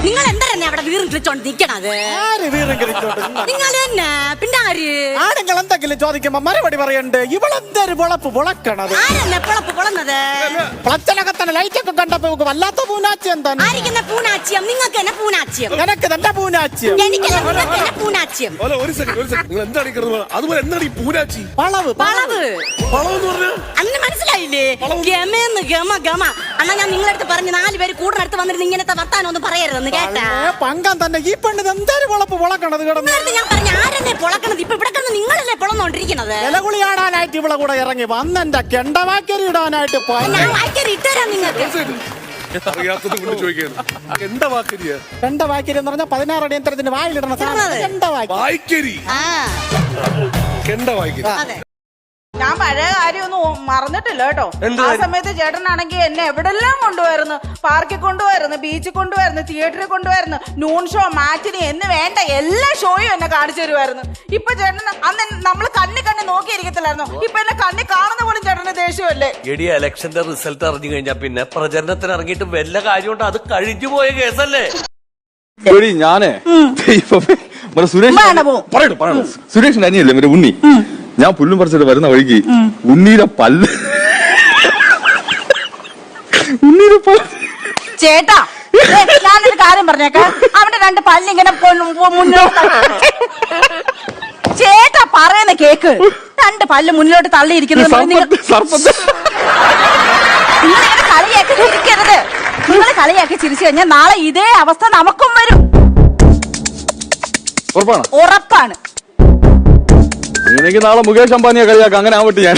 നിങ്ങൾ എന്താ അവിടെ വീറും കിളിച്ചോണ്ട് നിക്കണത്? നിങ്ങൾ തന്നെ പിന്നെ ആര്? ആണുങ്ങൾ എന്തെങ്കിലും ചോദിക്കുമ്പോ മറുപടി പറയണ്ട്. ഇവളെന്തൊരു പൊളപ്പ് പൊളക്കണത്? ആരെന്നെ പൊളപ്പ് പൊളന്നത്? പ്ലച്ചനകത്തന്നെ ലൈറ്റൊക്കെ കണ്ടപ്പോ വല്ലാത്ത പൂനാച്യം തന്നെ. ആരിക്കെന്നെ പൂനാച്യം? നിങ്ങൾക്ക് എന്നെ പൂനാച്യം. നിനക്ക് തന്നെ പൂനാച്യം. എനിക്കല്ല, നിങ്ങൾക്ക് എന്നെ പൂനാച്യം. ഒരു സെക്കൻഡ് നിങ്ങൾ എന്താണ് ഈ കിടന്നത്? അതുപോലെ എന്താണ് ഈ പൂനാച്ചി? വളവ് വളവ് വളവെന്ന് പറഞ്ഞാൽ അന്ന് മനസ്സിലായില്ലേ? ഗമേന്ന് ഗമ ഗമ. അണ്ണാ ഞാൻ നിങ്ങളടുത്ത് പറഞ്ഞു 4 പേര് കൂടിനടുത്ത് വന്നിട്ട് ഇങ്ങനത്തെ വർത്താനം ഒന്നും പറയരുതെന്ന് കേട്ടാ. പങ്കം തന്നെ ഈ പെണ്ണിത് എന്തൊരു പൊളപ്പ് പൊളക്കണത് കിടന്നു. ഞാൻ പറഞ്ഞു ആരെന്നെ പൊളക്കണത്? ഇപ്പൊ ഇവിടെ കിടന്ന് നിങ്ങളല്ലേ പൊളന്നോണ്ടിരിക്കണത്. ഇലകുളിയാടാനായിട്ട് ഇവിടെ കൂടെ ഇറങ്ങി വന്നെന്റെ കെണ്ടവാക്കരി ഇടാനായിട്ട് ഞാൻ വായിക്കറി ഇട്ടുതരാം നിങ്ങൾക്ക്. അറിയാത്തത് കൊണ്ട് ചോദിക്കുകയാണ്. എന്താ വാക്കരിയ? കെണ്ടവാക്കരി എന്ന് പറഞ്ഞാൽ 16 അടിയന്തരത്തിന് വായിലിടണ വായിക്കരി. കെണ്ട വായിക്കരി. അതെ. ഞാൻ പഴയ കാര്യമൊന്നും മറന്നിട്ടില്ല കേട്ടോ. ആ സമയത്ത് ചേട്ടനാണെങ്കിൽ എന്നെ എവിടെല്ലാം കൊണ്ടുപോയിരുന്നു. പാർക്കിൽ കൊണ്ടുപോയിരുന്നു, ബീച്ചിൽ കൊണ്ടുപോയിരുന്നു, തിയേറ്ററിൽ കൊണ്ടുപോയിരുന്നു, നൂൺ ഷോ, മാറ്റിനി എന്ന് വേണ്ട എല്ലാ ഷോയും എന്നെ കാണിച്ചു തരുമായിരുന്നു. ഇപ്പൊ ചേട്ടന് അന്ന് നമ്മൾ കണ്ണി നോക്കിയിരിക്കത്തില്ലായിരുന്നു. ഇപ്പൊ എന്നെ കണ്ണി കാണുന്ന പോലും ചേട്ടന് ദേഷ്യമല്ലേ? എടി ഇലക്ഷന്റെ റിസൾട്ട് അറിഞ്ഞു കഴിഞ്ഞാ പിന്നെ പ്രചരണത്തിന് ഇറങ്ങിയിട്ട് വല്ല കാര്യമുണ്ട്? അത് കഴിഞ്ഞു പോയ കേസല്ലേ? ഞാനേ സുരേഷിന്റെ അനിയല്ലേ മറ്റേ ഉണ്ണി. ഞാൻ പുല്ലും പറിച്ചിട്ട് വരുന്ന വഴിക്ക് ഉണ്ണീരെ പല്ല് ചേട്ടാ ഞാനൊരു കാര്യം പറഞ്ഞേക്കാം. അവന്റെ 2 പല്ലിങ്ങനെ മുന്നോട്ട് ചേട്ടാ പറയുന്ന കേക്ക്. 2 പല്ല് മുന്നിലോട്ട് തള്ളിയിരിക്കുന്നത് നിങ്ങളിങ്ങനെ കളിയാക്കി ചിരിക്കരുത്. നിങ്ങൾ കളിയാക്കി ചിരിച്ചു കഴിഞ്ഞാൽ നാളെ ഇതേ അവസ്ഥ നമുക്കും വരും. ഉറപ്പാണ്. ഉറപ്പാണ്. എനിക്ക് നാളെ മുകേഷ് അംബാനിയെ കളിയാക്കാം. അങ്ങനെ ആവട്ടെ ഞാൻ.